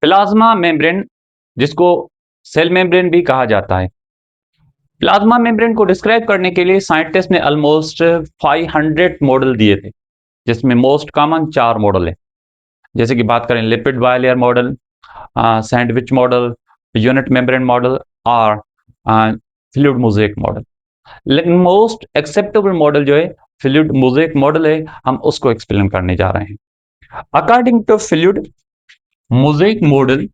Plasma membrane, जिसको cell membrane भी कहा जाता है। प्लाज्मा मेम्ब्रेन को डिस्क्राइब करने के लिए साइंटिस्ट ने ऑलमोस्ट 500 मॉडल दिए थे, जिसमें मोस्ट कॉमन 4 मॉडल है। जैसे कि बात करें lipid bilayer model, sandwich model, unit membrane model और फ्लूइड मोज़ेक मॉडल। लेकिन मोस्ट एक्सेप्टेबल मॉडल जो है फ्लूइड मोज़ेक मॉडल है, हम उसको एक्सप्लेन करने जा रहे हैं। According to fluid mosaic model,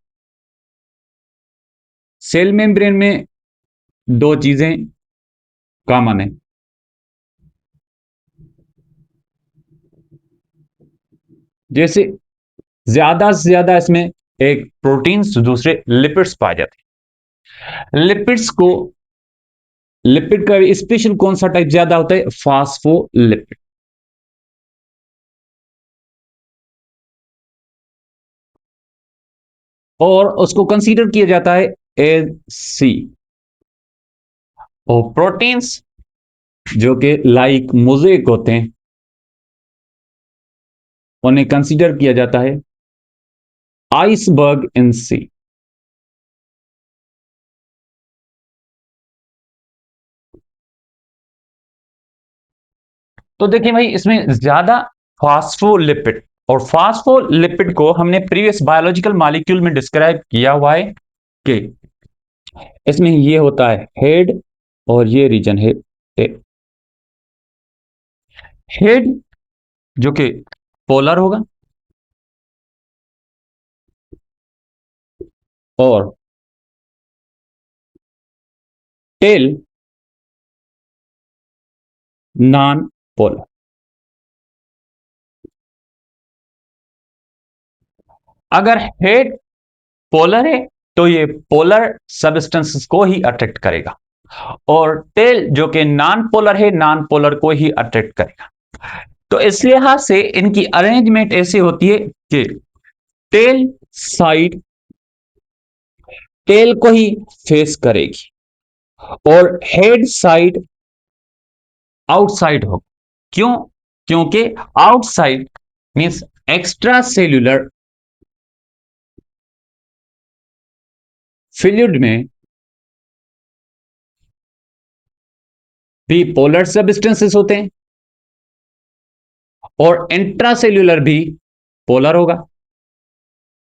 cell membrane में 2 चीजें कॉमन है। जैसे ज्यादा से ज्यादा इसमें एक प्रोटीन्स, दूसरे लिपिड्स पाए जाते हैं। लिपिड का स्पेशल कौन सा टाइप ज्यादा होता है? फास्फोलिपिड। और उसको कंसीडर किया जाता है एज सी। और प्रोटीन्स जो कि लाइक मोज़ेक होते हैं, उन्हें कंसीडर किया जाता है आइसबर्ग इन सी। तो देखिए भाई, इसमें ज्यादा फास्फोलिपिड, और फास्फोलिपिड को हमने प्रीवियस बायोलॉजिकल मॉलिक्यूल में डिस्क्राइब किया हुआ है कि इसमें ये होता है हेड, और ये रीजन है हेड, जो कि पोलर होगा, और टेल नॉन पोलर। अगर हेड पोलर है तो ये पोलर सबस्टेंसेस को ही अट्रैक्ट करेगा, और टेल जो कि नॉन पोलर है, नॉन पोलर को ही अट्रैक्ट करेगा। तो इस लिहाज से इनकी अरेंजमेंट ऐसी होती है कि टेल साइड टेल को ही फेस करेगी, और हेड साइड आउटसाइड होगा। क्यों? क्योंकि outside means extra cellular fluid में भी पोलर सबस्टेंसेस होते हैं, और इंट्रासेल्यूलर भी पोलर होगा,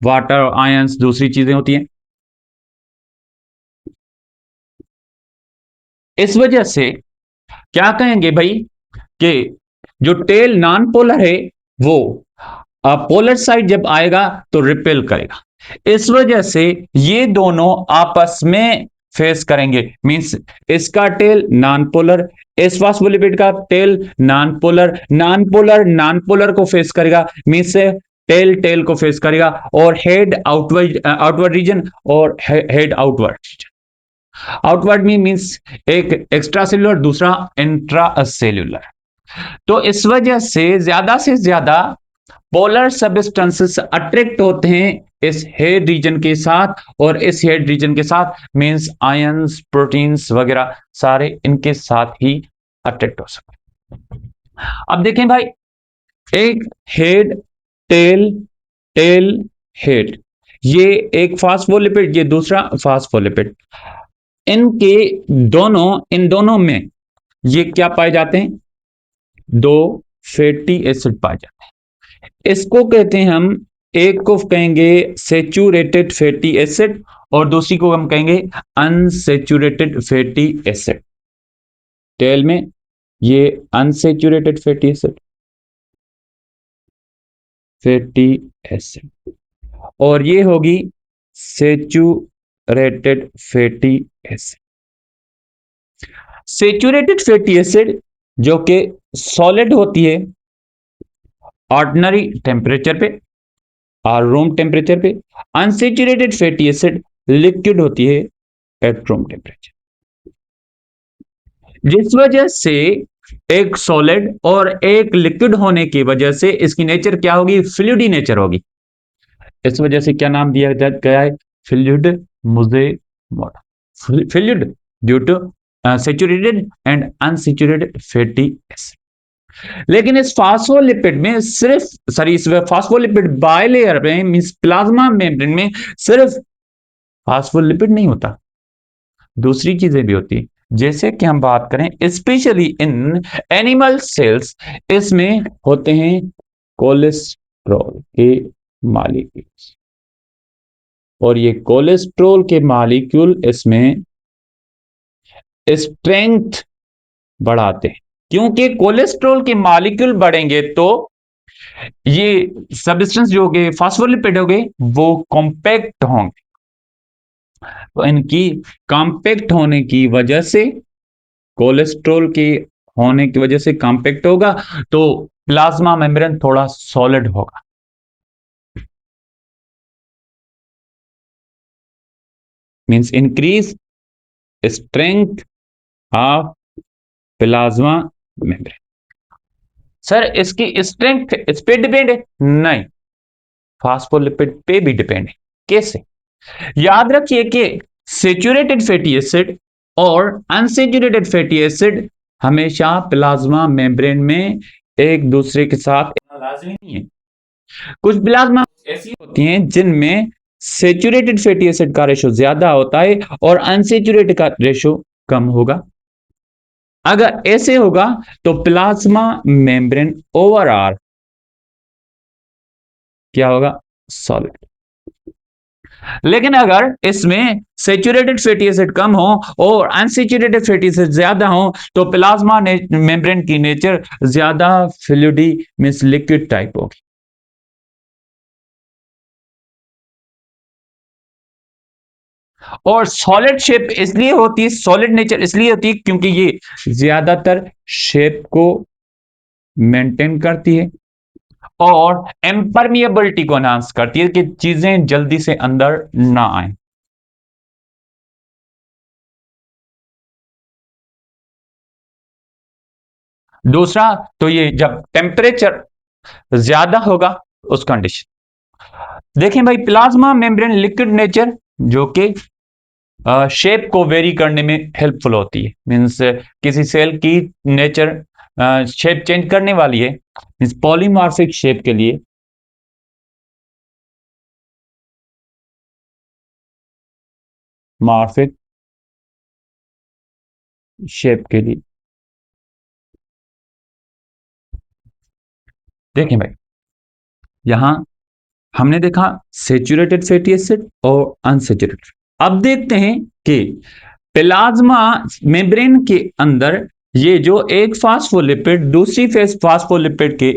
वाटर आयंस दूसरी चीजें होती हैं। इस वजह से क्या कहेंगे भाई कि जो टेल नॉन पोलर है वो पोलर साइड जब आएगा तो रिपेल करेगा। इस वजह से ये दोनों आपस में फेस करेंगे, मींस इसका टेल नॉन पोलर, इस फास्फोलिपिड का tail non polar, non polar को फेस करेगा, मींस टेल टेल को फेस करेगा, और हेड आउटवर्ड रीजन, और हेड आउटवर्ड रीजन। आउटवर्ड में मींस एक एक्स्ट्रा सेल्यूलर, दूसरा इंट्रा सेल्यूलर। तो इस वजह से ज्यादा पोलर सबस्टेंसेस अट्रैक्ट होते हैं इस हेड रीजन के साथ, और इस हेड रीजन के साथ मींस आयंस, प्रोटीन्स वगैरह सारे इनके साथ ही अट्रैक्ट हो सकते हैं। अब देखें भाई, एक हेड, टेल, टेल, हेड, ये एक फास्फोलिपिड, ये दूसरा फास्फोलिपिड। इनके इन दोनों में ये क्या पाए जाते हैं? 2 फैटी एसिड पाए जाते हैं। इसको कहते हैं हम, एक को कहेंगे सेचुरेटेड फैटी एसिड, और दूसरी को हम कहेंगे अनसेचुरेटेड फैटी एसिड। टेल में ये अनसेचुरेटेड फैटी एसिड, और ये होगी saturated fatty acid. Saturated fatty acid जो कि सॉलिड होती है ऑर्डिनरी टेम्परेचर पे और रूम टेम्परेचर पे, अनसेचुरेटेड फैटी एसिड लिक्विड होती है एट रूम टेम्परेचर। जिस वजह से एक सॉलिड और एक लिक्विड होने की वजह से इसकी नेचर क्या होगी? फ्लूइडी नेचर होगी। इस वजह से क्या नाम दिया गया है? Fluid mosaic model. Fluid due to saturated and unsaturated fatty acid. लेकिन इस फास्फोलिपिड में सिर्फ सॉरी इस फास्फोलिपिड बायलेयर में मींस प्लाज्मा मेम्ब्रेन में सिर्फ फास्फोलिपिड नहीं होता, दूसरी चीजें भी होती है। जैसे कि हम बात करें स्पेशली इन एनिमल सेल्स, इसमें होते हैं कोलेस्ट्रॉल के मॉलिक्यूल्स, और ये कोलेस्ट्रॉल के मॉलिक्यूल इसमें स्ट्रेंथ बढ़ाते हैं, क्योंकि कोलेस्ट्रॉल के मॉलिक्यूल बढ़ेंगे तो ये सब्सटेंस जो होंगे फास्फोलिपिड होंगे वो कॉम्पैक्ट होंगे, तो इनकी कॉम्पैक्ट होने की वजह से, कोलेस्ट्रॉल के होने की वजह से कॉम्पैक्ट होगा तो प्लाज्मा मेम्ब्रेन थोड़ा सॉलिड होगा। Means increase strength of plasma membrane. Sir इसकी स्ट्रेंथ इस पे डिपेंड है? नहीं, फास्फोलिपिड पे भी डिपेंड है। कैसे? याद रखिए कि सेचुरेटेड फैटी एसिड और अनसेचुरेटेड फैटी एसिड हमेशा प्लाज्मा मेम्ब्रेन में एक दूसरे के साथ लाजमी नहीं है। कुछ प्लाज्मा ऐसी होती हैं जिनमें सेचुरेटेड फैटी एसिड का रेशो ज्यादा होता है और अनसेचुरेटेड का रेशो कम होगा। अगर ऐसे होगा तो प्लाज्मा मेम्ब्रेन ओवरऑल क्या होगा? सॉलिड। लेकिन अगर इसमें सेचुरेटेड फैटी एसिड कम हो और अनसेचुरेटेड फैटी एसिड ज्यादा हो तो प्लाज्मा मेम्ब्रेन की नेचर ज्यादा फ्लूइडी मींस लिक्विड टाइप होगी। और सॉलिड शेप इसलिए होती है, सॉलिड नेचर इसलिए होती है क्योंकि ये ज्यादातर शेप को मेंटेन करती है और एम्परमिएबिलिटी को एनहांस करती है कि चीजें जल्दी से अंदर ना आए। दूसरा तो ये जब टेम्परेचर ज्यादा होगा उस कंडीशन, देखें भाई प्लाज्मा मेम्ब्रेन लिक्विड नेचर जो कि शेप को वेरी करने में हेल्पफुल होती है। मींस किसी सेल की नेचर शेप चेंज करने वाली है, मींस पॉलीमॉर्फिक शेप के लिए मॉर्फिक शेप के लिए देखें भाई, यहां हमने देखा सेचुरेटेड फैटी एसिड और अनसेचुरेटेड। अब देखते हैं कि प्लाज्मा मेम्ब्रेन के अंदर ये जो एक फास्फोलिपिड दूसरी फेस फास्फोलिपिड के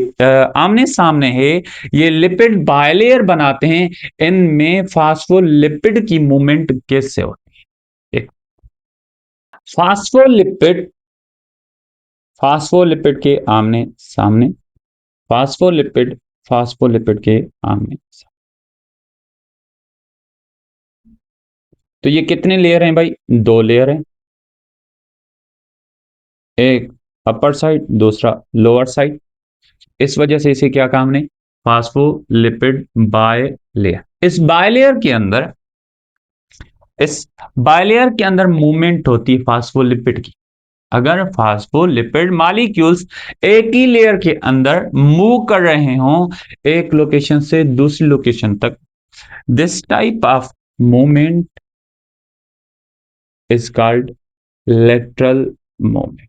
आमने सामने है, ये लिपिड बायलेयर बनाते हैं। इनमें फास्फोलिपिड की मूवमेंट कैसे होती है? फास्फोलिपिड फास्फोलिपिड के आमने सामने, फास्फोलिपिड फास्फोलिपिड के आमने सामने। तो ये कितने लेयर हैं भाई? दो लेयर हैं, एक अपर साइड दूसरा लोअर साइड। इस वजह से इसे क्या काम है? Phospholipid bilayer. इस बायलेयर के अंदर मूवमेंट होती है फास्फोलिपिड की। अगर फास्फोलिपिड मॉलिक्यूल्स एक ही लेयर के अंदर मूव कर रहे हों एक लोकेशन से दूसरी लोकेशन तक, this type of movement is called lateral movement.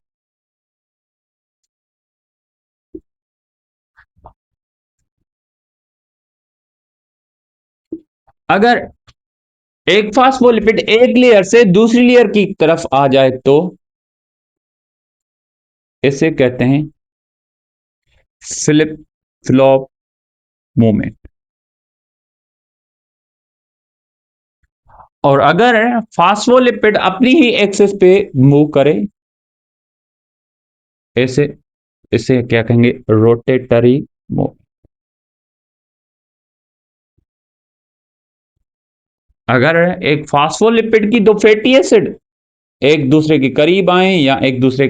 अगर एक फास्फोलिपिड एक लेयर से दूसरी लेयर की तरफ आ जाए तो इसे कहते हैं फ्लिप फ्लॉप मूवमेंट। और अगर फास्फोलिपिड अपनी ही एक्सिस पे मूव करे, ऐसे इसे क्या कहेंगे? Rotatory move. अगर एक फास्फोलिपिड की दो फैटी एसिड एक दूसरे के करीब आए या एक दूसरे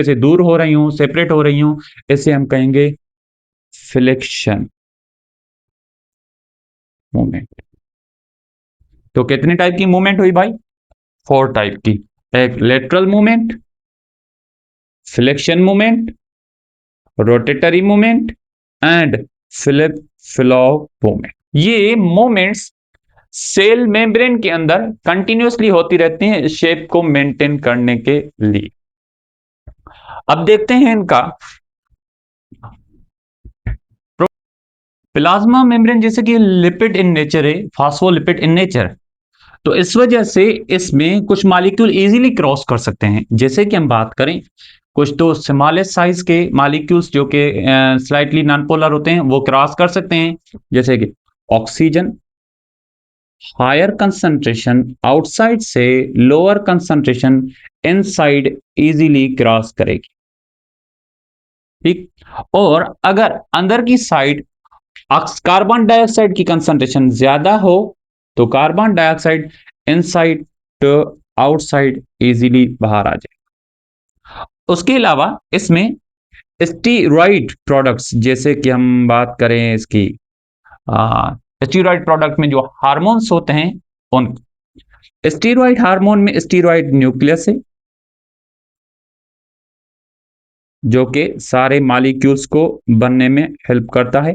से दूर हो रही हूं, सेपरेट हो रही हूं, इसे हम कहेंगे फ्लेक्शन मूवमेंट। तो कितने टाइप की मूवमेंट हुई भाई? फोर टाइप की। एक lateral movement, flexion movement, rotatory movement and flip flop movement. ये मूवमेंट्स सेल मेम्ब्रेन के अंदर कंटिन्यूअसली होती रहती हैं शेप को मेंटेन करने के लिए। अब देखते हैं इनका प्लाज्मा मेम्ब्रेन जैसे कि लिपिड इन नेचर है, फास्फोलिपिड इन नेचर, तो इस वजह से इसमें कुछ मॉलिक्यूल इजीली क्रॉस कर सकते हैं। जैसे कि हम बात करें कुछ तो स्मॉलेस्ट साइज के मॉलिक्यूल्स जो कि स्लाइटली नॉन पोलर होते हैं वो क्रॉस कर सकते हैं, जैसे कि ऑक्सीजन हायर कंसंट्रेशन आउटसाइड से lower concentration inside easily cross करेगी, ठीक। और अगर अंदर की साइड कार्बन डाइऑक्साइड की कंसंट्रेशन ज्यादा हो तो carbon dioxide inside to outside easily बाहर आ जाए। उसके अलावा इसमें स्टीरॉइड प्रोडक्ट्स, जैसे कि हम बात करें इसकी स्टीरॉइड प्रोडक्ट में जो हार्मोन्स होते हैं उन स्टीरॉइड हार्मोन में स्टीरॉइड न्यूक्लियस है जो कि सारे मॉलिक्यूल्स को बनने में हेल्प करता है,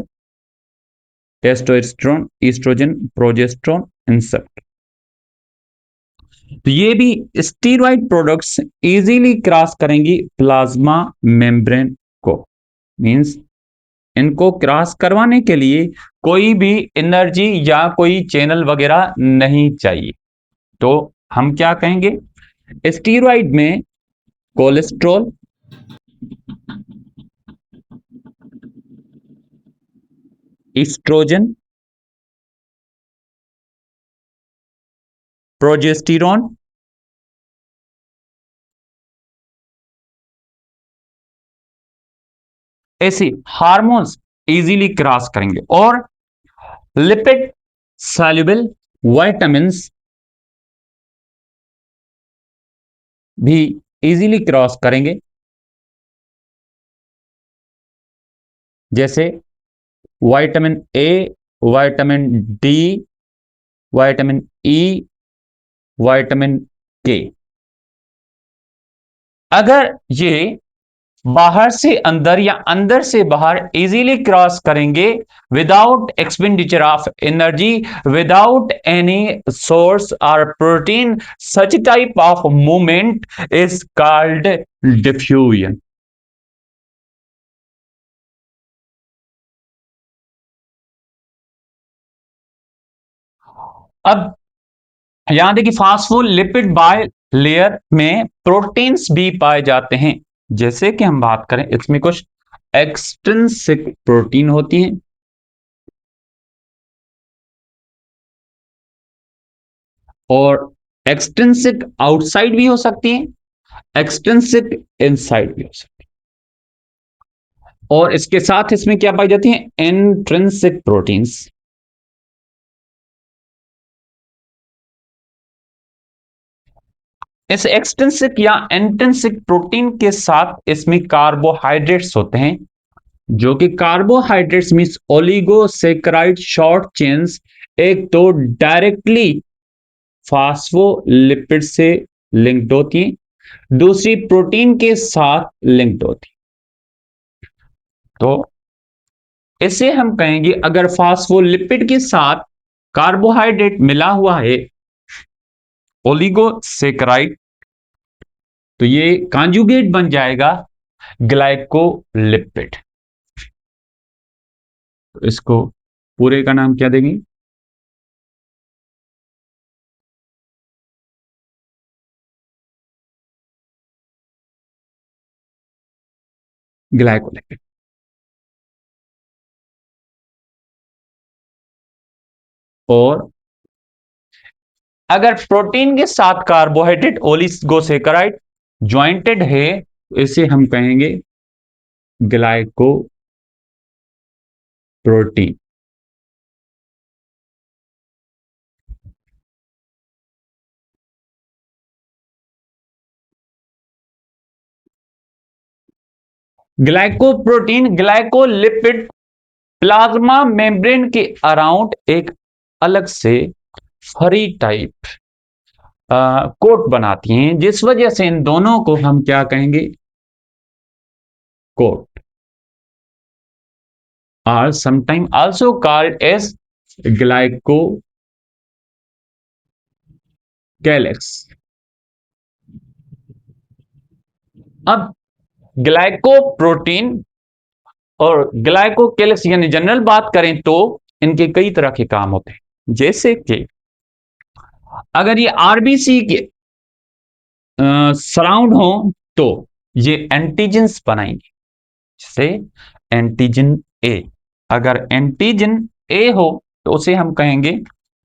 टेस्टोस्टेरोन, ईस्ट्रोजन, प्रोजेस्टेरोन, इन सब। तो ये भी स्टीरॉइड प्रोडक्ट्स इजीली क्रॉस करेंगी प्लाज्मा मेम्ब्रेन को, मींस इनको क्रॉस करवाने के लिए कोई भी एनर्जी या कोई चैनल वगैरह नहीं चाहिए। तो हम क्या कहेंगे, स्टीरॉइड में कोलेस्ट्रॉल, ईस्ट्रोजन, प्रोजेस्टेरोन, ऐसे हार्मोन्स इजीली क्रॉस करेंगे। और लिपिड सॉल्युबल विटामिन्स भी इजीली क्रॉस करेंगे, जैसे vitamin A, vitamin D, vitamin E, vitamin के। अगर ये बाहर से अंदर या अंदर से बाहर इजीली क्रॉस करेंगे without expenditure of energy, without any source और protein, such type of movement is called diffusion. अब यहां देखिए फास्फोलिपिड बाय लेयर में प्रोटीन्स भी पाए जाते हैं। जैसे कि हम बात करें इसमें कुछ एक्सट्रिंसिक प्रोटीन होती हैं और एक्सट्रिंसिक आउटसाइड भी हो सकती हैं, एक्सट्रिंसिक इनसाइड भी हो सकती है। और इसके साथ इसमें क्या पाई जाती है, इंट्रिंसिक प्रोटीन्स। इस एक्सट्रिंसिक या इंट्रिंसिक प्रोटीन के साथ इसमें कार्बोहाइड्रेट्स होते हैं, जो कि carbohydrates means oligosaccharide short chains, एक तो डायरेक्टली फास्फोलिपिड से लिंक्ड होती हैं, दूसरी प्रोटीन के साथ लिंक्ड होती है। तो इसे हम कहेंगे अगर फास्फोलिपिड के साथ कार्बोहाइड्रेट मिला हुआ है ओलिगोसेकेराइड, तो ये कॉन्जुगेट बन जाएगा ग्लाइकोलिपिड। तो इसको पूरे का नाम क्या देंगे, ग्लाइकोलिपिड। और अगर प्रोटीन के साथ कार्बोहाइड्रेट ओलिगोसेकेराइड ज्वाइंटेड है तो इसे हम कहेंगे glyco protein. Glycoprotein glycolipid plasma membrane के अराउंड एक अलग से फरी टाइप कोट बनाती हैं, जिस वजह से इन दोनों को हम क्या कहेंगे, coat are sometimes also called as glycocalyx. अब ग्लाइकोप्रोटीन और ग्लाइकोकेलिक्स यानी जनरल बात करें तो इनके कई तरह के काम होते हैं। जैसे कि अगर ये आरबीसी के सराउंड हो तो ये एंटीजेंस बनाएंगे, जैसे एंटीजन ए। अगर एंटीजन ए हो तो उसे हम कहेंगे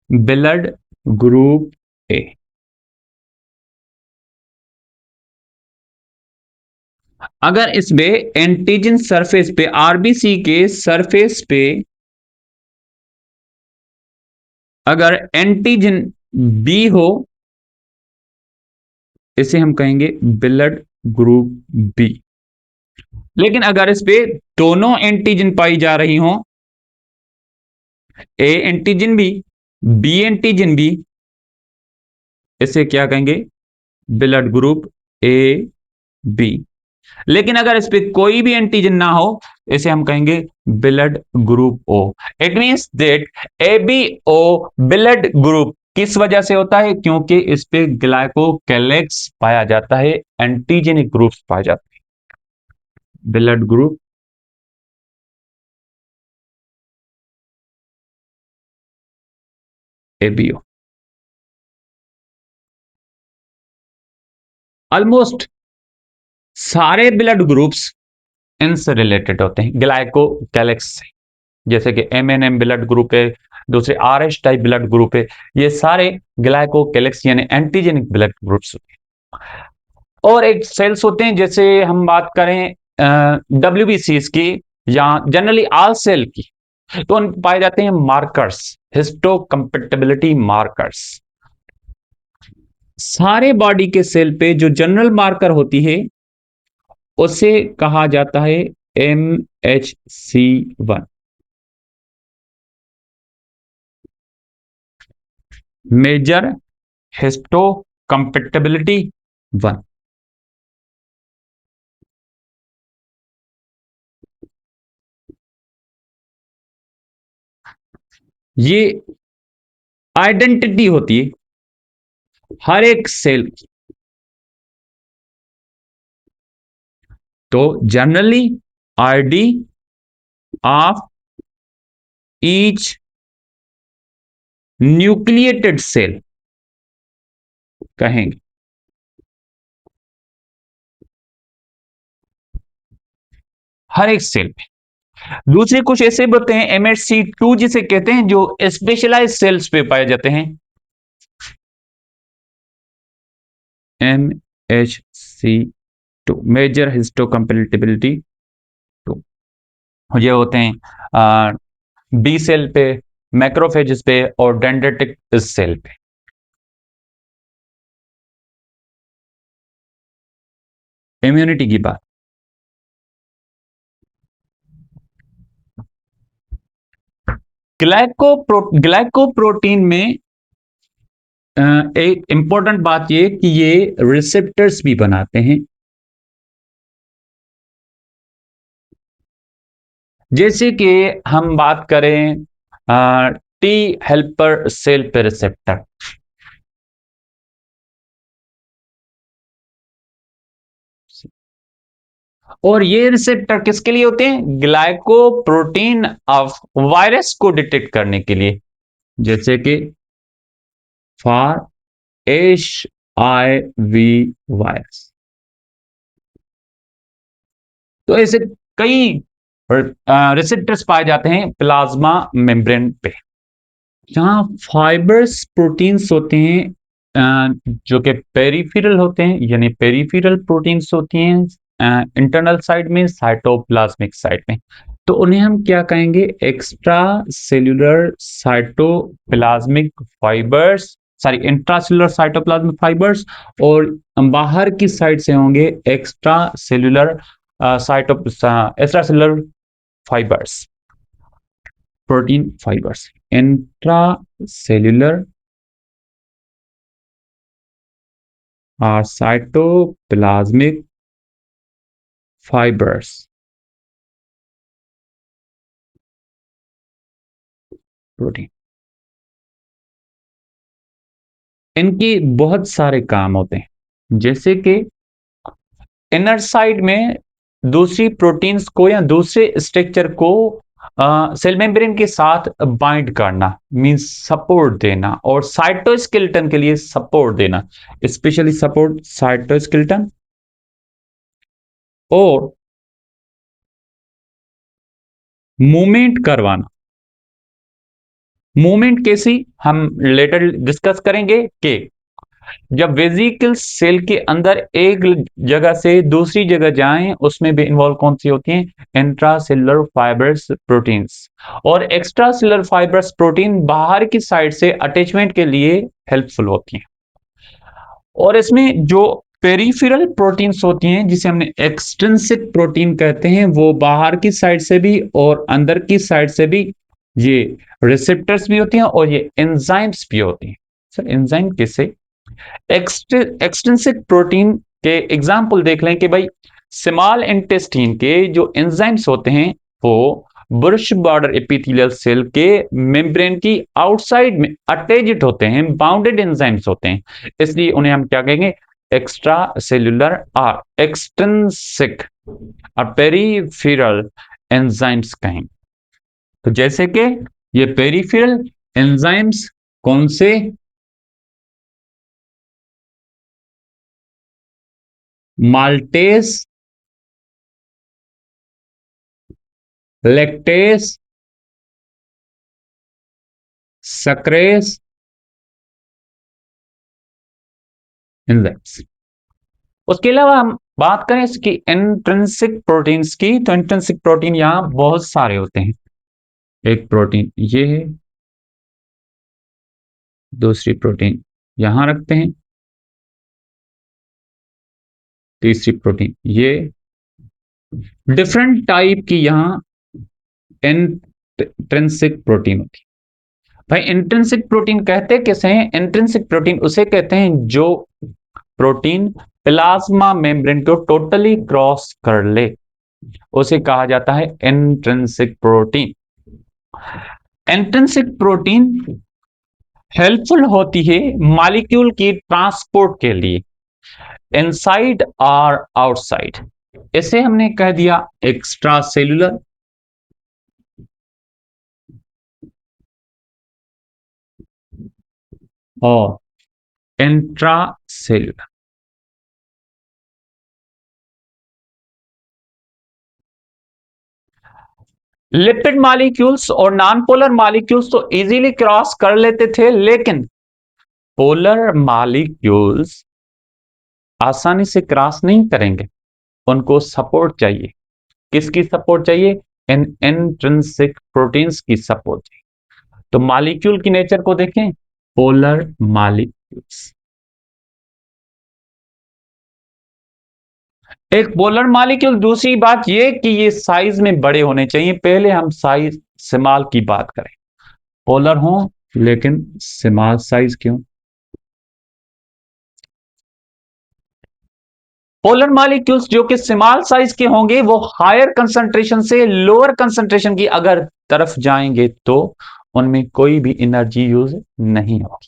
ब्लड ग्रुप ए। अगर इसमें एंटीजन सरफेस पे आरबीसी के सरफेस पे अगर एंटीजन बी हो, इसे हम कहेंगे ब्लड ग्रुप बी। लेकिन अगर इस पे दोनों एंटीजन पाई जा रही हो, ए एंटीजन भी बी एंटीजन भी, इसे क्या कहेंगे? Blood group A B. लेकिन अगर इस पे कोई भी एंटीजन ना हो, इसे हम कहेंगे blood group O. It means that A B O blood group किस वजह से होता है? क्योंकि इस पे ग्लाइकोकैलेक्स पाया जाता है, एंटीजेनिक ग्रुप्स पाए जाते हैं। Blood group ABO. ऑलमोस्ट सारे ब्लड ग्रुप्स इनसे रिलेटेड होते हैं, ग्लाइकोकैलेक्स से। जैसे कि एमएनएम ब्लड ग्रुप है, दूसरे आरएच टाइप ब्लड ग्रुप है, ये सारे ग्लाइकोकैलेक्स यानी एंटीजेनिक ब्लड ग्रुप्स होते हैं। और एक सेल्स होते हैं, जैसे हम बात करें डब्ल्यूबीसीज की या जनरली आल सेल की, तो उन पाए जाते हैं मार्कर्स, हिस्टोकम्पेटिबिलिटी मार्कर्स। सारे बॉडी के सेल पे जो जनरल मार्कर होती है उसे कहा जाता है MHC1, मेजर हिस्टोकम्पेटिबिलिटी 1। ये आइडेंटिटी होती है हर एक सेल की। तो generally ID of each nucleated cell कहेंगे। हर एक सेल पे। दूसरे कुछ ऐसे होते हैं MHC2 जिसे कहते हैं, जो स्पेशलाइज सेल्स पे पाए जाते हैं। MHC2 मेजर हिस्टोकम्पेटिबिलिटी 2, ये होते हैं बी सेल पे, मैक्रोफेजेस पे और डेंड्रिटिक सेल पे। इम्यूनिटी की बात, ग्लाइकोप्रोटीन में एक इंपॉर्टेंट बात ये कि ये रिसेप्टर्स भी बनाते हैं। जैसे कि हम बात करें टी हेल्पर सेल पे रिसेप्टर, और ये रिसेप्टर किसके लिए होते हैं? ग्लाइकोप्रोटीन ऑफ वायरस को डिटेक्ट करने के लिए, जैसे कि फॉर HIV वायरस। तो ऐसे कई रिसेप्टर्स पाए जाते हैं प्लाज्मा मेम्ब्रेन पे। जहां फाइबर्स प्रोटीन्स होते हैं जो कि पेरिफेरल होते हैं, यानी पेरिफेरल प्रोटीन्स होती हैं इंटरनल साइड में, साइटोप्लाज्मिक साइड में। तो उन्हें हम क्या कहेंगे? Extra cellular cytoplasmic fibres, sorry intracellular cytoplasmic fibres. और बाहर की साइड से होंगे extra cellular extra cellular fibres, protein fibres, intracellular cytoplasmic fibres. Protein. इनकी बहुत सारे काम होते हैं, जैसे कि इनर साइड में दूसरी प्रोटीन्स को या दूसरे स्ट्रक्चर को सेल मेम्ब्रेन के साथ बाइंड करना, मींस सपोर्ट देना, और साइटोस्केलेटन के लिए सपोर्ट देना, स्पेशली सपोर्ट साइटोस्केलेटन, और मूवमेंट करवाना। मूवमेंट कैसी हम लेटर डिस्कस करेंगे कि जब वेजिकल सेल के अंदर एक जगह से दूसरी जगह जाएं, उसमें भी इन्वॉल्व कौन सी होती हैं? Intracellular fibres proteins. और एक्स्ट्रा सेलुलर फाइबर्स प्रोटीन बाहर की साइड से अटैचमेंट के लिए हेल्पफुल होती हैं। और इसमें जो पेरिफेरल प्रोटीन्स होती हैं, जिसे हमने एक्सट्रिंसिक प्रोटीन कहते हैं, वो बाहर की साइड से भी और अंदर की साइड से भी ये रिसेप्टर्स भी होती हैं और ये एंजाइम्स भी होती हैं। सर एंजाइम किससे? एक्सट्रिंसिक प्रोटीन के एग्जाम्पल देख लें कि भाई स्मॉल इंटेस्टीन के जो एंजाइम्स होते हैं वो ब्रश बॉर्डर एपिथेलियल सेल के मेम्ब्रेन की आउटसाइड में अटैच्ड होते हैं, बाउंडेड एंजाइम्स होते हैं, इसलिए उन्हें हम क्या कहेंगे? एक्स्ट्रा सेल्यूलर और एक्सट्रिंसिक और पेरिफेरल एंजाइम्स कहेंगे। तो जैसे कि ये पेरिफेरल एंजाइम्स कौन से? Maltase, lactase, sucrase enzymes. उसके अलावा हम बात करें इसकी इंट्रिंसिक प्रोटीन्स की, तो इंट्रिंसिक प्रोटीन यहां बहुत सारे होते हैं। एक प्रोटीन ये है, दूसरी प्रोटीन यहां रखते हैं, तीसरी प्रोटीन ये, डिफरेंट टाइप की यहां इंट्रिंसिक प्रोटीन होती है। भाई इंट्रिंसिक प्रोटीन कहते किसे हैं? इंट्रिंसिक प्रोटीन उसे कहते हैं जो प्रोटीन प्लाज्मा मेम्ब्रेन को टोटली क्रॉस कर ले, उसे कहा जाता है intrinsic protein. Intrinsic protein helpful होती है मॉलिक्यूल की ट्रांसपोर्ट के लिए, इनसाइड और आउटसाइड। इसे हमने कह दिया एक्स्ट्रा सेल्यूलर और इंट्रा सेल्यूलर। लिपिड मॉलिक्यूल्स और नॉन पोलर मॉलिक्यूल्स तो इजीली क्रॉस कर लेते थे, लेकिन पोलर मॉलिक्यूल्स आसानी से क्रॉस नहीं करेंगे, उनको सपोर्ट चाहिए। किसकी सपोर्ट चाहिए? इन इंट्रिंसिक प्रोटीन्स की सपोर्ट चाहिए। तो मॉलिक्यूल की नेचर को देखें, पोलर मॉलिक्यूल्स। एक पोलर मॉलिक्यूल, दूसरी बात ये कि ये साइज में बड़े होने चाहिए। पहले हम साइज स्मॉल की बात करें, पोलर हो लेकिन स्मॉल साइज क्यों? पोलर मॉलिक्यूल्स जो कि स्मॉल साइज के होंगे वो हायर कंसंट्रेशन से लोअर कंसंट्रेशन की अगर तरफ जाएंगे तो उनमें कोई भी एनर्जी यूज नहीं होगी।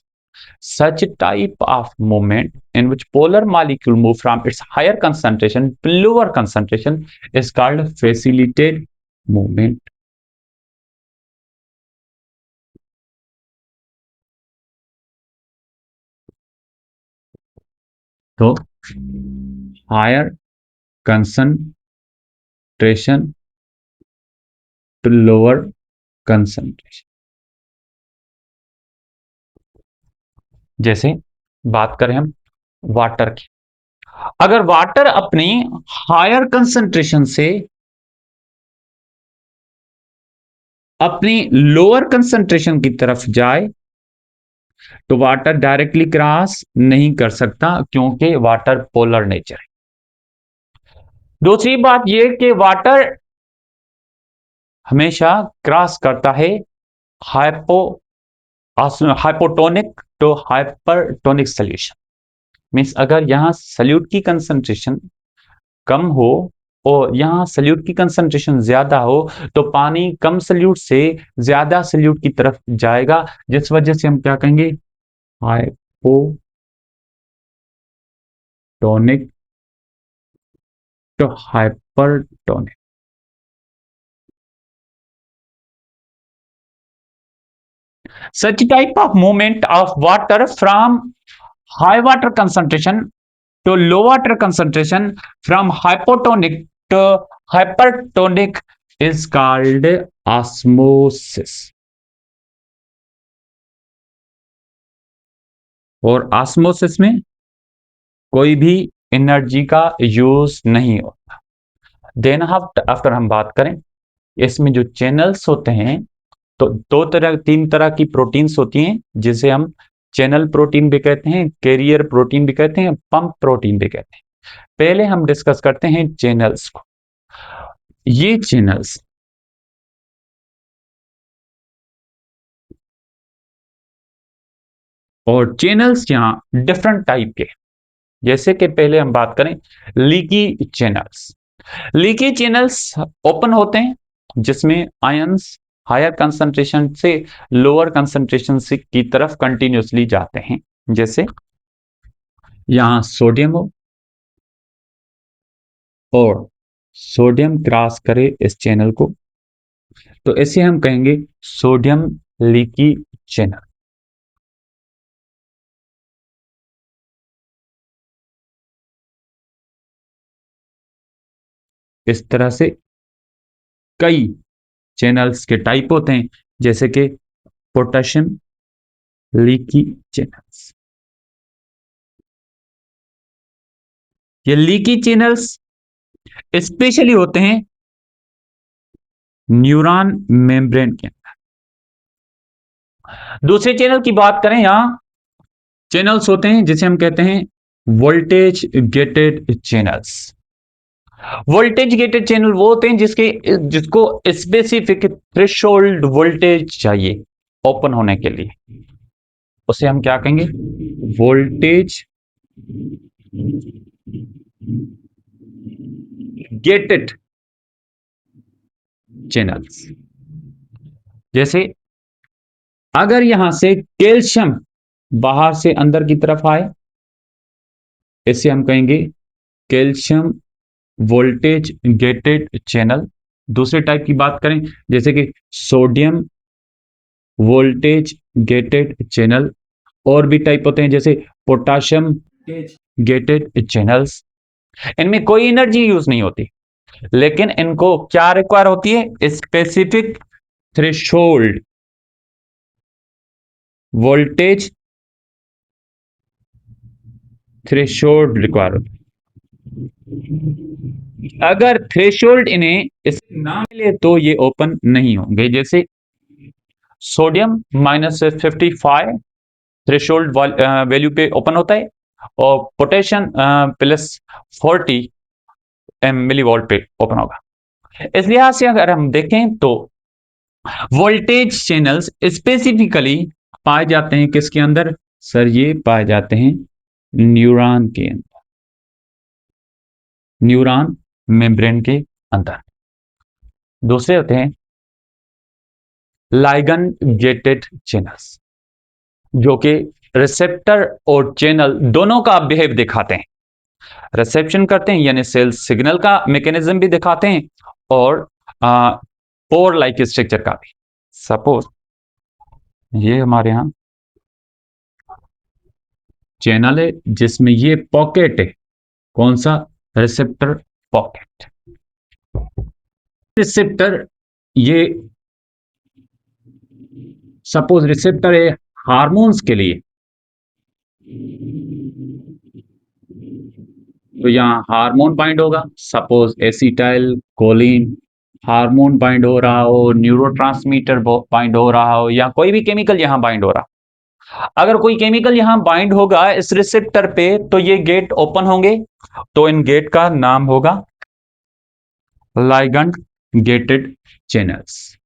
Such type of movement in which polar molecule move from its higher concentration to lower concentration is called facilitated movement. तो higher concentration to lower concentration, जैसे बात करें हम वाटर की, अगर वाटर अपनी हायर कंसंट्रेशन से अपनी लोअर कंसंट्रेशन की तरफ जाए तो वाटर डायरेक्टली क्रॉस नहीं कर सकता, क्योंकि वाटर पोलर नेचर है। दूसरी बात यह कि वाटर हमेशा क्रॉस करता है hypotonic to hypertonic solution. Means अगर यहां सल्यूट की कंसंट्रेशन कम हो और यहाँ सल्यूट की कंसंट्रेशन ज्यादा हो तो पानी कम सल्यूट से ज्यादा सल्यूट की तरफ जाएगा, जिस वजह से हम क्या कहेंगे, hypotonic to hypertonic. Such type of movement of water from high water concentration to low water concentration from hypotonic to hypertonic is called osmosis। और osmosis में कोई भी एनर्जी का यूज नहीं होता। देन आफ्टर हम बात करें, इसमें जो चैनल्स होते हैं, तो तीन तरह की प्रोटीन्स होती हैं, जिसे हम चैनल प्रोटीन भी कहते हैं, कैरियर प्रोटीन भी कहते हैं, पंप प्रोटीन भी कहते हैं। पहले हम डिस्कस करते हैं चैनल्स को। ये चैनल्स और चैनल्स यहां डिफरेंट टाइप के, जैसे कि पहले हम बात करें leaky channels. Leaky channels open होते हैं, जिसमें आयंस हायर कंसंट्रेशन से लोअर कंसंट्रेशन से की तरफ कंटिन्यूसली जाते हैं। जैसे यहां सोडियम हो और सोडियम क्रॉस करे इस चैनल को, तो इसे हम कहेंगे सोडियम लीकी चैनल। इस तरह से कई चैनल्स के टाइप होते हैं, जैसे कि पोटेशियम लीकी चैनल्स। ये लीकी चैनल्स स्पेशली होते हैं न्यूरॉन मेम्ब्रेन के अंदर। दूसरे चैनल की बात करें, यहां चैनल्स होते हैं जिसे हम कहते हैं voltage gated channels. Voltage gated channel वो होते हैं जिसको स्पेसिफिक थ्रेशोल्ड वोल्टेज चाहिए ओपन होने के लिए, उसे हम क्या कहेंगे, वोल्टेज गेटेड चैनल्स। जैसे अगर यहां से कैल्शियम बाहर से अंदर की तरफ आए, इसे हम कहेंगे कैल्शियम वोल्टेज गेटेड चैनल। दूसरे टाइप की बात करें, जैसे कि सोडियम वोल्टेज गेटेड चैनल। और भी टाइप होते हैं, जैसे पोटाशियम गेटेड चैनल्स। इनमें कोई एनर्जी यूज नहीं होती, लेकिन इनको क्या रिक्वायर होती है, specific threshold voltage threshold require होती है। अगर थ्रेशोल्ड इन्हें इस ना मिले तो ये ओपन नहीं होंगे। जैसे सोडियम -55 थ्रेशोल्ड वैल्यू पे ओपन होता है, और पोटेशियम +40 मिली वोल्ट पे ओपन होगा। इस लिहाज से अगर हम देखें तो वोल्टेज चैनल्स स्पेसिफिकली पाए जाते हैं किसके अंदर, सर ये पाए जाते हैं न्यूरॉन के अंदर, न्यूरॉन मेम्ब्रेन के अंदर। दूसरे होते हैं लाइगन गेटेड चैनल्स, जो कि रिसेप्टर और चैनल दोनों का बिहेव दिखाते हैं। रिसेप्शन करते हैं यानी सेल सिग्नल का मैकेनिज्म भी दिखाते हैं, और पोर लाइक स्ट्रक्चर का भी। सपोज ये हमारे यहां चैनल है जिसमें ये पॉकेट है, कौन सा, रिसेप्टर पॉकेट। रिसेप्टर ये सपोज रिसेप्टर है हार्मोन्स के लिए, तो यहाँ हार्मोन बाइंड होगा, suppose acetyl choline hormone bind हो रहा हो, न्यूरोट्रांसमीटर बाइंड हो रहा हो, या कोई भी केमिकल यहां बाइंड हो रहा। अगर कोई केमिकल यहां बाइंड होगा इस रिसेप्टर पे, तो ये गेट ओपन होंगे, तो इन गेट का नाम होगा ligand gated channels.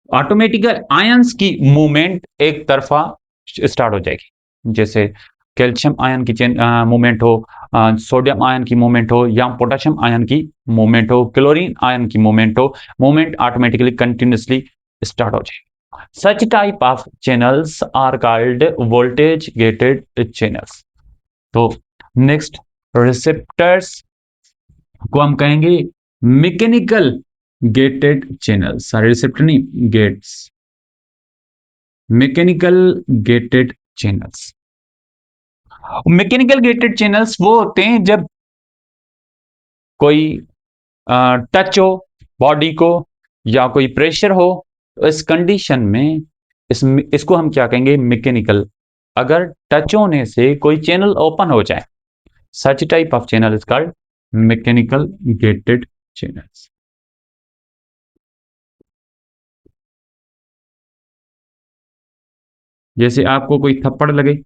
Automatically ions की मूवमेंट एक तरफा स्टार्ट हो जाएगी। जैसे कैल्शियम आयन की चेन मूवमेंट हो, सोडियम आयन की मूवमेंट हो, या पोटेशियम आयन की मूवमेंट हो, क्लोरीन आयन की मूवमेंट हो, मूवमेंट ऑटोमेटिकली कंटिन्यूसली स्टार्ट हो जाएगी। Such type of channels are called voltage gated channels. तो नेक्स्ट, रिसेप्टर्स को हम कहेंगे मैकेनिकल गेटेड चैनल्स। रिसेप्टर नहीं, gates, mechanical gated channels. Mechanical gated channels वो होते हैं जब कोई टच हो बॉडी को या कोई प्रेशर हो, तो इस कंडीशन में इसको हम क्या कहेंगे, मैकेनिकल। अगर टच होने से कोई चैनल ओपन हो जाए, सच type of channel is called mechanical gated channels. जैसे आपको कोई थप्पड़ लगे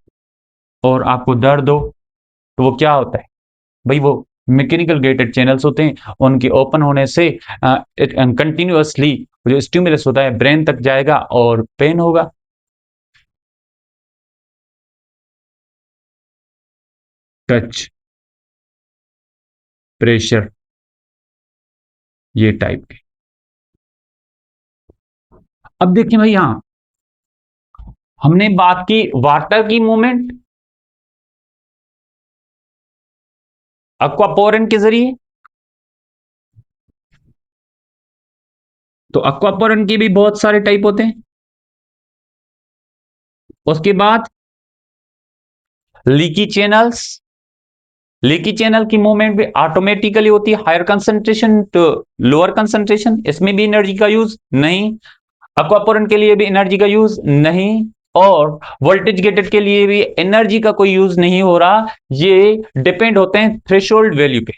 और आपको दर्द हो, तो वो क्या होता है भाई, वो मैकेनिकल गेटेड चैनल्स होते हैं। उनके ओपन होने से कंटिन्यूअसली जो स्टिमुलस होता है ब्रेन तक जाएगा और पेन होगा। टच, प्रेशर, ये टाइप के। अब देखिए भाई, यहां हमने बात की वाटर की मूवमेंट अक्वापोरेंट के जरिए, तो अक्वापोरेंट के भी बहुत सारे टाइप होते हैं। उसके बाद लीकी चैनल्स, लीकी चैनल की मूवमेंट भी ऑटोमेटिकली होती है, higher concentration to lower concentration, इसमें भी एनर्जी का यूज नहीं। अक्वापोरेंट के लिए भी एनर्जी का यूज नहीं, और वोल्टेज गेटेड के लिए भी एनर्जी का कोई यूज नहीं हो रहा। ये डिपेंड होते हैं थ्रेशोल्ड वैल्यू पे।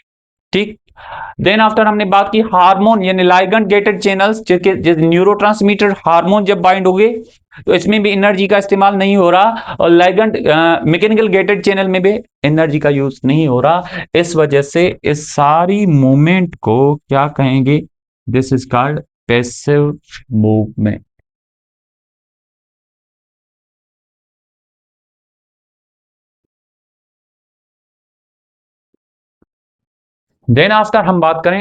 ठीक। देन आफ्टर हमने बात की हार्मोन यानी लाइगेंड गेटेड चैनल्स, जैसे न्यूरोट्रांसमीटर हार्मोन जब बाइंड हो गए, तो इसमें भी एनर्जी का इस्तेमाल नहीं हो रहा, और लाइगेंड मैकेनिकल गेटेड चैनल में भी एनर्जी का यूज नहीं हो रहा। इस वजह से इस सारी मूवमेंट को क्या कहेंगे, this is called passive movement. Then after हम बात करें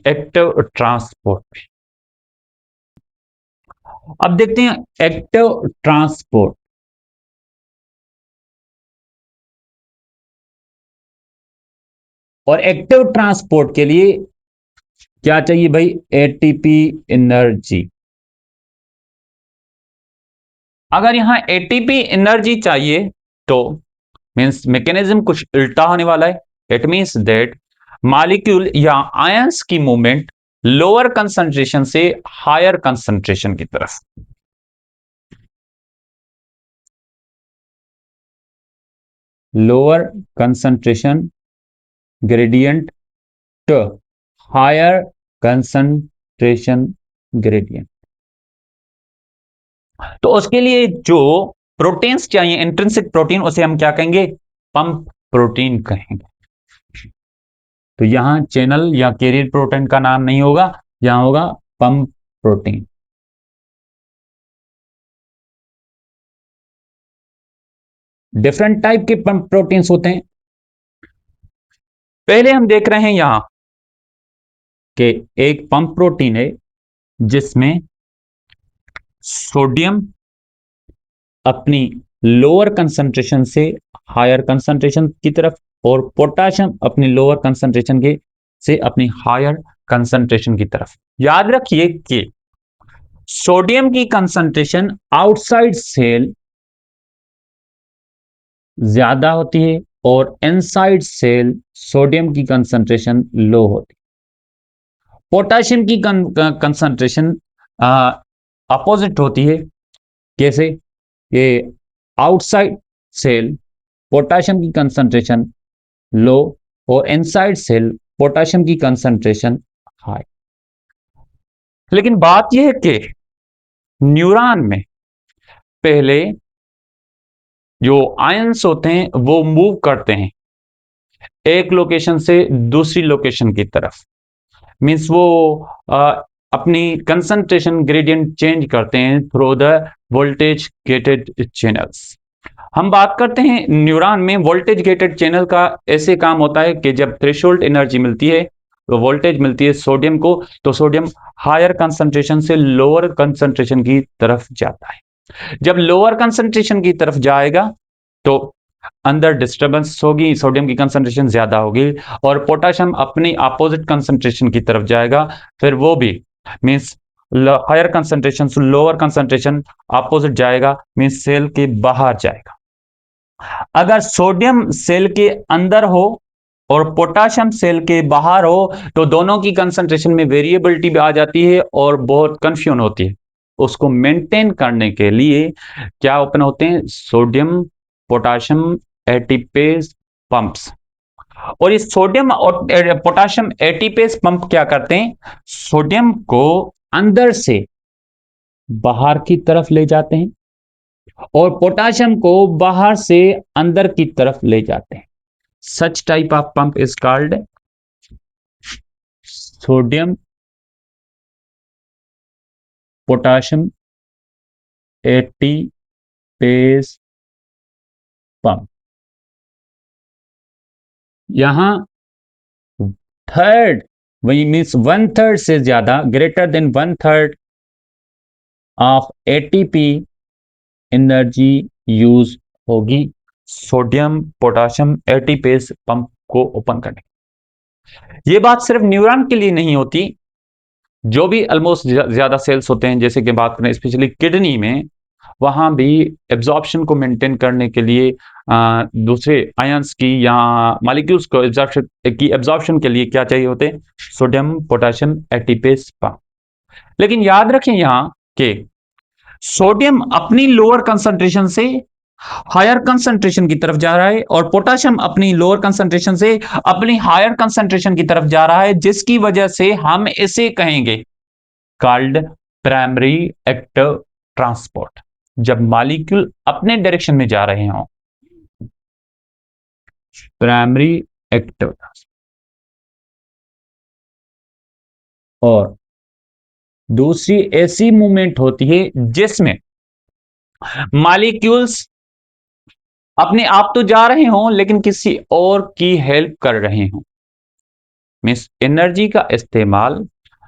एक्टिव ट्रांसपोर्ट। अब देखते हैं एक्टिव ट्रांसपोर्ट। और एक्टिव ट्रांसपोर्ट के लिए क्या चाहिए भाई, एटीपी एनर्जी। अगर यहां एटीपी एनर्जी चाहिए तो मींस मैकेनिज्म कुछ उल्टा होने वाला है। इट मींस दैट मॉलिक्यूल या आयंस की मूवमेंट लोअर कंसंट्रेशन से हायर कंसंट्रेशन की तरफ, lower concentration gradient to higher concentration gradient. तो उसके लिए जो प्रोटीन्स चाहिए, इंट्रिंसिक प्रोटीन, उसे हम क्या कहेंगे, पंप प्रोटीन कहेंगे। तो यहां चैनल या कैरियर प्रोटीन का नाम नहीं होगा, यहां होगा पंप प्रोटीन। डिफरेंट टाइप के पंप प्रोटीन्स होते हैं। पहले हम देख रहे हैं यहां कि एक पंप प्रोटीन है जिसमें सोडियम अपनी लोअर कंसंट्रेशन से हायर कंसंट्रेशन की तरफ, और पोटाशियम अपनी लोअर कंसंट्रेशन के से अपनी हायर कंसंट्रेशन की तरफ। याद रखिए कि सोडियम की कंसंट्रेशन आउटसाइड सेल ज्यादा होती है और इनसाइड सेल सोडियम की कंसंट्रेशन लो होती है। पोटाशियम की कंसंट्रेशन अपोजिट होती है। कैसे, ये आउटसाइड सेल पोटाशियम की कंसंट्रेशन लो और इनसाइड सेल पोटाशियम की कंसंट्रेशन हाई। लेकिन बात यह है कि न्यूरॉन में पहले जो आयंस होते हैं वो मूव करते हैं एक लोकेशन से दूसरी लोकेशन की तरफ। मींस वो अपनी कंसंट्रेशन ग्रेडियंट चेंज करते हैं through the voltage gated channels. हम बात करते हैं न्यूरॉन में वोल्टेज गेटेड चैनल का ऐसे काम होता है कि जब थ्रेशोल्ड एनर्जी मिलती है, तो वोल्टेज मिलती है सोडियम को, तो सोडियम हायर कंसंट्रेशन से लोअर कंसंट्रेशन की तरफ जाता है। जब लोअर कंसंट्रेशन की तरफ जाएगा तो अंदर डिस्टर्बेंस होगी, सोडियम की कंसंट्रेशन ज्यादा होगी, और पोटेशियम अपनी अपोजिट कंसंट्रेशन की तरफ जाएगा, फिर वो भी मींस हायर कंसंट्रेशन से लोअर कंसंट्रेशन अपोजिट जाएगा, मींस सेल के बाहर जाएगा। अगर सोडियम सेल के अंदर हो और पोटेशियम सेल के बाहर हो तो दोनों की कंसंट्रेशन में वेरिएबिलिटी भी आ जाती है और बहुत कंफ्यूजन होती है। उसको मेंटेन करने के लिए क्या ओपन होते हैं, सोडियम पोटेशियम एटीपेज पंप्स। और इस सोडियम और पोटेशियम एटीपेज पंप क्या करते हैं, सोडियम को अंदर से बाहर की तरफ ले जाते हैं और पोटेशियम को बाहर से अंदर की तरफ ले जाते हैं। सच type of pump is called sodium potassium ATPase pump. यहां थर्ड, वही मीन्स वन थर्ड से ज्यादा, greater than one third of ATP energy use होगी सोडियम पोटेशियम एटीपेज पंप को ओपन करने। ये बात सिर्फ न्यूरॉन के लिए नहीं होती, जो भी ऑलमोस्ट ज्यादा सेल्स होते हैं, जैसे कि बात करें स्पेशली किडनी में, वहां भी एब्जॉर्प्शन को मेंटेन करने के लिए दूसरे आयंस की या मॉलिक्यूल्स को एब्जॉर्प्शन के लिए क्या चाहिए होते हैं, सोडियम पोटेशियम एटीपेज पंप। लेकिन याद रखें यहां कि सोडियम अपनी लोअर कंसंट्रेशन से हायर कंसंट्रेशन की तरफ जा रहा है और पोटेशियम अपनी लोअर कंसंट्रेशन से अपनी हायर कंसंट्रेशन की तरफ जा रहा है, जिसकी वजह से हम इसे कहेंगे कॉल्ड प्राइमरी एक्टिव ट्रांसपोर्ट। जब मॉलिक्यूल अपने डायरेक्शन में जा रहे हों, प्राइमरी एक्टिव ट्रांसपोर्ट। और दूसरी ऐसी मूवमेंट होती है जिसमें मॉलिक्यूल्स अपने आप तो जा रहे हों लेकिन किसी और की हेल्प कर रहे हों, मीन्स एनर्जी का इस्तेमाल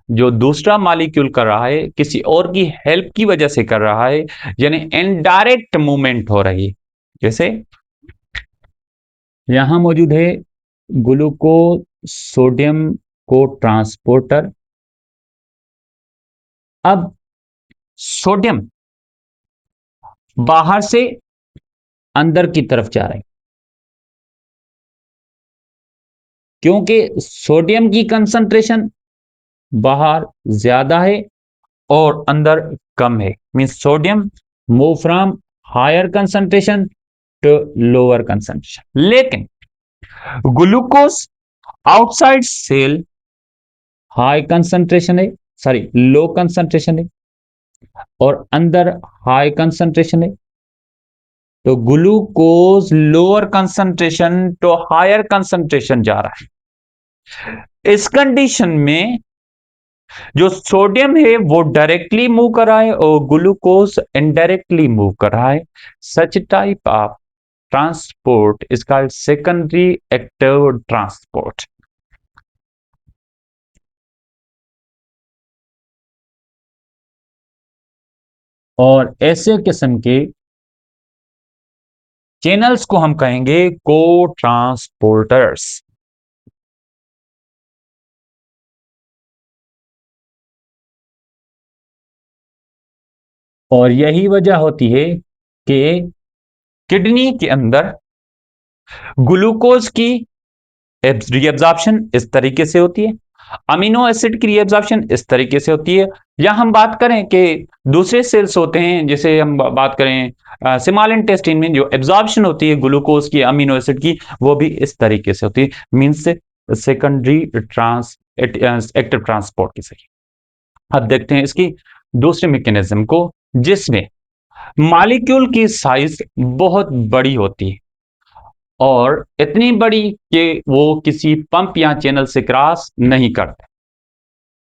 जो दूसरा मॉलिक्यूल कर रहा है किसी और की हेल्प की वजह से कर रहा है, यानी इनडायरेक्ट मूवमेंट हो रही है। जैसे यहां मौजूद है ग्लूकोज सोडियम को ट्रांसपोर्टर। अब सोडियम बाहर से अंदर की तरफ जा रहा है क्योंकि सोडियम की कंसंट्रेशन बाहर ज्यादा है और अंदर कम है, means sodium move from higher concentration to lower concentration. लेकिन glucose outside cell high concentration है, सॉरी लो कंसंट्रेशन है, और अंदर हाई कंसंट्रेशन है। तो glucose lower concentration to higher concentration जा रहा है। इस कंडीशन में जो सोडियम है वो डायरेक्टली मूव कर रहा है और ग्लूकोज इनडायरेक्टली मूव कर रहा है। सच type of transport is called secondary active transport. और ऐसे किस्म के चैनल्स को हम कहेंगे को ट्रांसपोर्टर्स। और यही वजह होती है कि किडनी के अंदर ग्लूकोज की रीएब्जॉर्प्शन इस तरीके से होती है, अमीनो एसिड की रीएब्जॉर्प्शन इस तरीके से होती है। या हम बात करें कि दूसरे सेल्स होते हैं, जैसे हम बात करें स्मॉल इंटेस्टाइन में जो एब्जॉर्प्शन होती है ग्लूकोज की अमीनो एसिड की, वो भी इस तरीके से होती है, means secondary trans active transport की सही। अब देखते हैं इसकी दूसरे मैकेनिज्म को, जिसमें मॉलिक्यूल की साइज बहुत बड़ी होती है और इतनी बड़ी कि वो किसी पंप या चैनल से क्रॉस नहीं करते।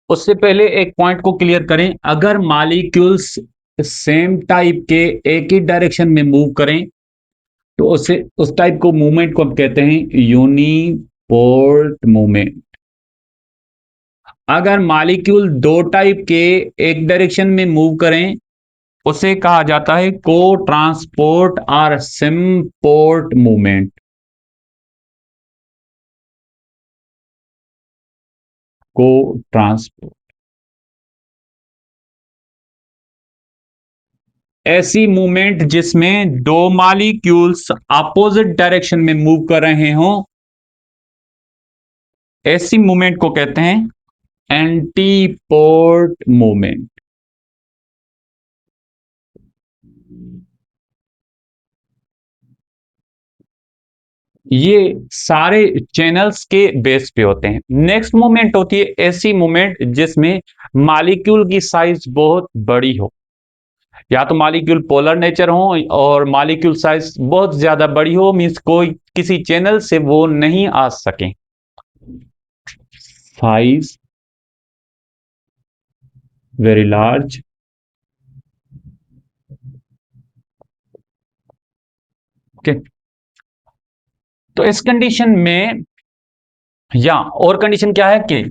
उससे पहले एक पॉइंट को क्लियर करें, अगर मॉलिक्यूल्स सेम टाइप के एक ही डायरेक्शन में मूव करें तो उसे उस टाइप को मूवमेंट को हम कहते हैं यूनिपोर्ट मूवमेंट। अगर मॉलिक्यूल दो टाइप के एक डायरेक्शन में मूव करें उसे कहा जाता है को ट्रांसपोर्ट और सिम्पोर्ट मूवमेंट। को ट्रांसपोर्ट ऐसी मूवमेंट जिसमें दो मॉलिक्यूल्स अपोजिट डायरेक्शन में मूव कर रहे हों, ऐसी मूवमेंट को कहते हैं एंटीपोर्ट मूवमेंट। ये सारे चैनल्स के बेस पे होते हैं। नेक्स्ट मूवमेंट होती है ऐसी मूवमेंट जिसमें मॉलिक्यूल की साइज बहुत बड़ी हो, या तो मॉलिक्यूल पोलर नेचर हो और मॉलिक्यूल साइज बहुत ज्यादा बड़ी हो, मींस कोई किसी चैनल से वो नहीं आ सके। Size very large, okay. तो इस कंडीशन में, या और कंडीशन क्या है कि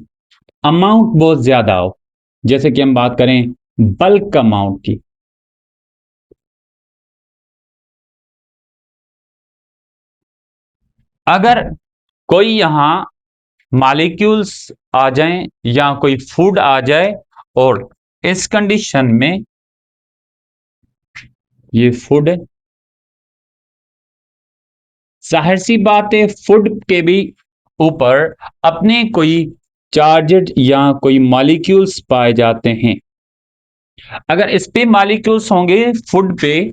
अमाउंट बहुत ज्यादा हो, जैसे कि हम बात करें बल्क अमाउंट की। अगर कोई यहां मॉलिक्यूल्स आ जाएं या कोई फूड आ जाए और इस कंडीशन में ये फूड है, जाहिर सी बात है फूड के भी ऊपर अपने कोई चार्जेड या कोई मॉलिक्यूल्स पाए जाते हैं। अगर इस पे मॉलिक्यूल्स होंगे फूड पे,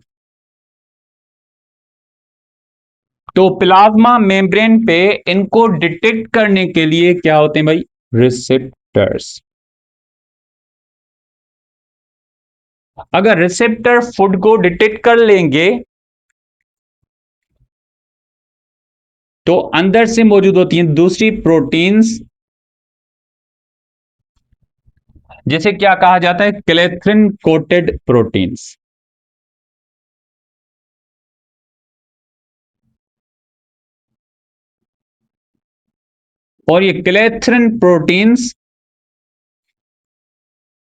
तो प्लाज्मा मेम्ब्रेन पे इनको डिटेक्ट करने के लिए क्या होते हैं भाई, रिसेप्टर्स। अगर रिसेप्टर फूड को डिटेक्ट कर लेंगे तो अंदर से मौजूद होती हैं दूसरी प्रोटीन्स, जिसे क्या कहा जाता है, क्लेथ्रिन कोटेड प्रोटीन्स। और ये clathrin proteins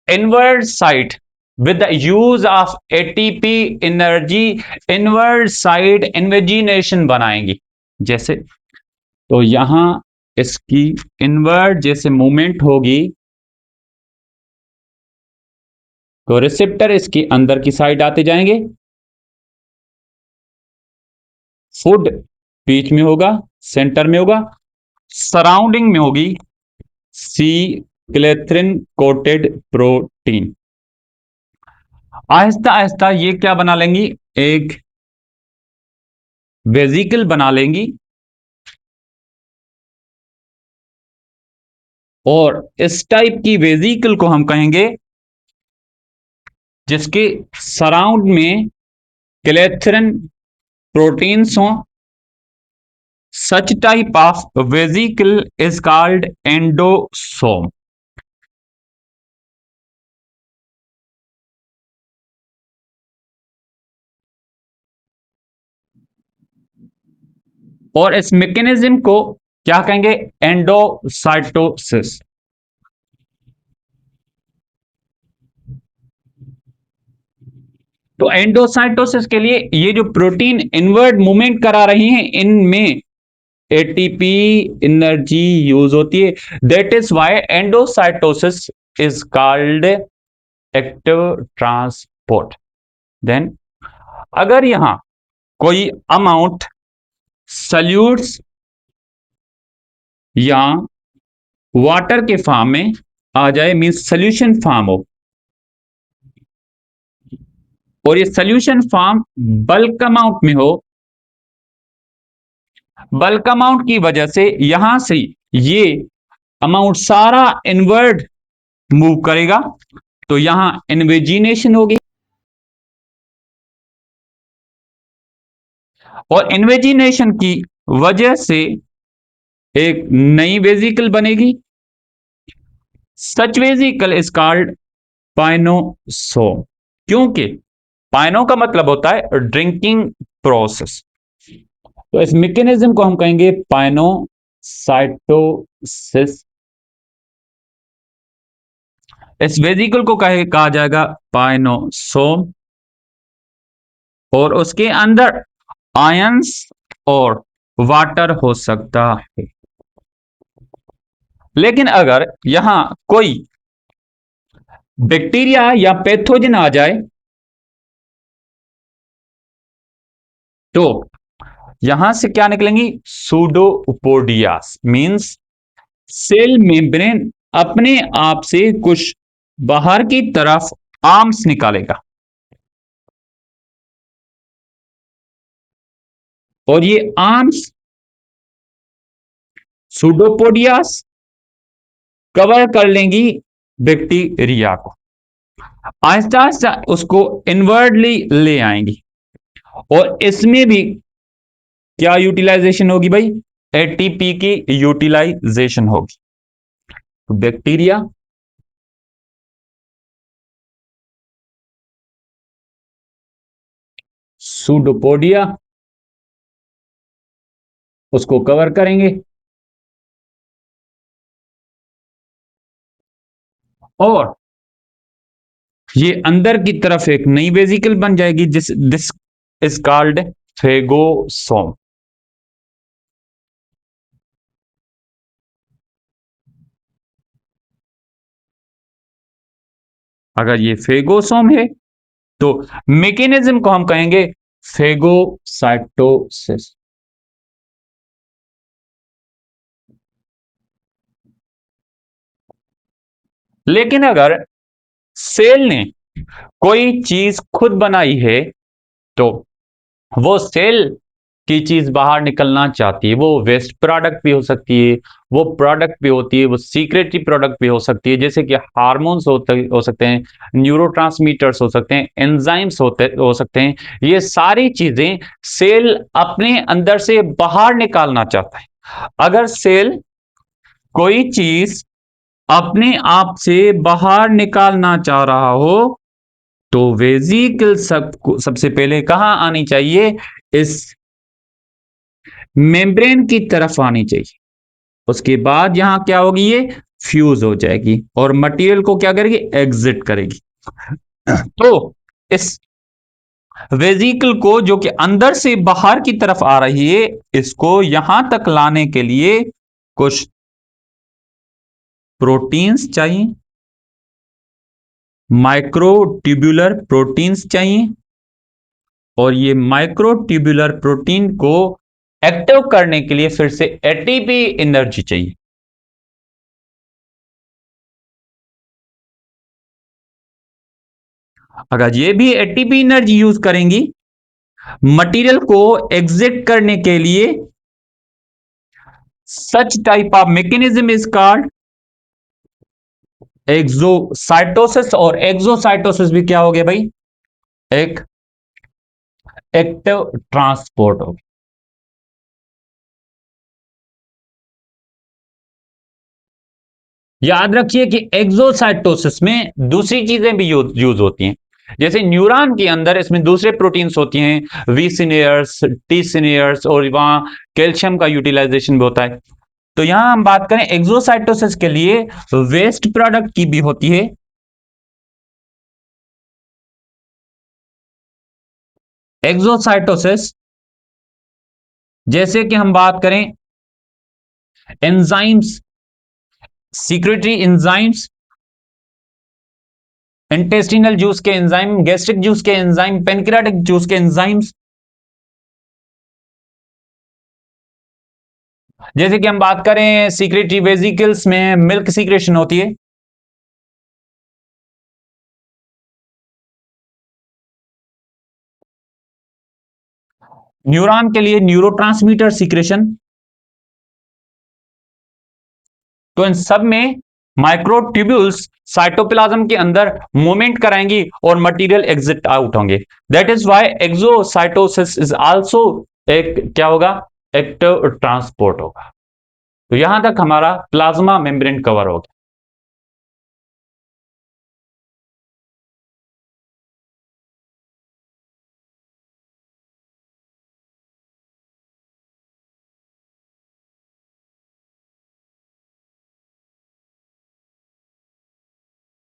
inward side with the use of ATP energy inward side invagination बनाएंगी। जैसे तो यहां इसकी इनवर्ड जैसे मूवमेंट होगी तो रिसेप्टर इसकी अंदर की साइड आते जाएंगे, फूड बीच में होगा, सेंटर में होगा, सराउंडिंग में होगी सी क्लेथ्रिन कोटेड प्रोटीन। आहिस्ता आहिस्ता ये क्या बना लेंगी, एक वेजिकल बना लेंगी, और इस टाइप की वेजिकल को हम कहेंगे जिसके सराउंड में क्लेथ्रिन प्रोटीन्स हों। सच type of vesicle is called endosome. और इस मैकेनिज्म को क्या कहेंगे, एंडोसाइटोसिस। तो एंडोसाइटोसिस के लिए ये जो प्रोटीन इनवर्ड मूवमेंट करा रही हैं इनमें एटीपी एनर्जी यूज होती है, that is why endocytosis is called active transport. Then अगर यहां कोई अमाउंट सल्यूट्स या वाटर के फॉर्म में आ जाए, मींस सोल्यूशन फॉर्म हो, और ये सोल्यूशन फॉर्म बल्क अमाउंट में हो, बल्क अमाउंट की वजह से यहां से ये अमाउंट सारा इनवर्ड मूव करेगा, तो यहां इन्वेजिनेशन होगी, और इन्वेजिनेशन की वजह से एक नई वेजिकल बनेगी। सच वेजिकल इज कॉल्ड पाइनोसोम, क्योंकि पाइनो का मतलब होता है ड्रिंकिंग प्रोसेस। तो इस मैकेनिज्म को हम कहेंगे पाइनोसाइटोसिस। इस वेजिकल को कहा जाएगा पाइनोसोम, और उसके अंदर आयंस और वाटर हो सकता है। लेकिन अगर यहां कोई बैक्टीरिया या पैथोजन आ जाए तो यहां से क्या निकलेंगी? सूडोपोडियास, मींस सेल मेम्ब्रेन अपने आप से कुछ बाहर की तरफ आर्म्स निकालेगा, और ये आर्म्स सूडोपोडियास कवर कर लेंगी बैक्टीरिया को, आहिस्ता आहिस्ता उसको इनवर्डली ले आएंगी, और इसमें भी क्या यूटिलाइजेशन होगी भाई? एटीपी की यूटिलाइजेशन होगी। तो बैक्टीरिया सूडोपोडिया उसको कवर करेंगे, और ये अंदर की तरफ एक नई वेजिकल बन जाएगी, जिस दिस इज कॉल्ड फेगोसोम। अगर ये फेगोसोम है तो मैकेनिज्म को हम कहेंगे फेगोसाइटोसिस। लेकिन अगर सेल ने कोई चीज खुद बनाई है तो वो सेल की चीज बाहर निकलना चाहती है, वो वेस्ट प्रोडक्ट भी हो सकती है, वो प्रोडक्ट भी होती है, वो सीक्रेटरी प्रोडक्ट भी हो सकती है, जैसे कि हार्मोन्स हो सकते हैं, न्यूरोट्रांसमीटर्स हो सकते हैं, एंजाइम्स हो सकते हैं। ये सारी चीजें सेल अपने अंदर से बाहर निकालना चाहता है। अगर सेल कोई चीज अपने आप से बाहर निकालना चाह रहा हो तो वेजिकल सबसे पहले कहां आनी चाहिए? इस मेम्ब्रेन की तरफ आनी चाहिए। उसके बाद यहां क्या होगी? ये फ्यूज हो जाएगी और मटेरियल को क्या करेगी? एग्जिट करेगी। तो इस वेजिकल को जो कि अंदर से बाहर की तरफ आ रही है, इसको यहां तक लाने के लिए कुछ प्रोटीन्स चाहिए, माइक्रोट्यूबुलर प्रोटीन्स चाहिए, और ये माइक्रोट्यूबुलर प्रोटीन को एक्टिव करने के लिए फिर से एटीपी एनर्जी चाहिए। अगर ये भी एटीपी एनर्जी यूज करेंगी मटेरियल को एग्जिट करने के लिए, सच type of mechanism is called exocytosis. और एक्सोसाइटोसिस भी क्या हो गया भाई? एक एक्टिव ट्रांसपोर्ट हो गया। याद रखिए कि एक्सोसाइटोसिस में दूसरी चीजें भी यूज होती हैं, जैसे न्यूरॉन के अंदर इसमें दूसरे प्रोटीन्स होती हैं, वी सिनेयर्स, टी सिनेयर्स, और वहां कैल्शियम का यूटिलाइजेशन भी होता है। तो यहां हम बात करें एक्सोसाइटोसिस के लिए वेस्ट प्रोडक्ट की भी होती है। एक्सोसाइटोसिस जैसे कि हम बात करें enzymes, secretory enzymes, intestinal juice के एंजाइम, गैस्ट्रिक जूस के एंजाइम, पेनक्रियाटिक जूस के एंजाइम्स। जैसे कि हम बात करें सीक्रेटरी वेजिकल्स में मिल्क सीक्रेशन होती है, न्यूरॉन के लिए न्यूरोट्रांसमीटर सीक्रेशन। तो इन सब में माइक्रोट्यूब्यूल्स साइटोप्लाज्म के अंदर मूवमेंट कराएंगी और मटेरियल एग्जिट आउट होंगे। That is why exocytosis is also एक क्या होगा? एक्टिव ट्रांसपोर्ट होगा। तो यहां तक हमारा प्लाज्मा मेम्ब्रेन कवर हो गया।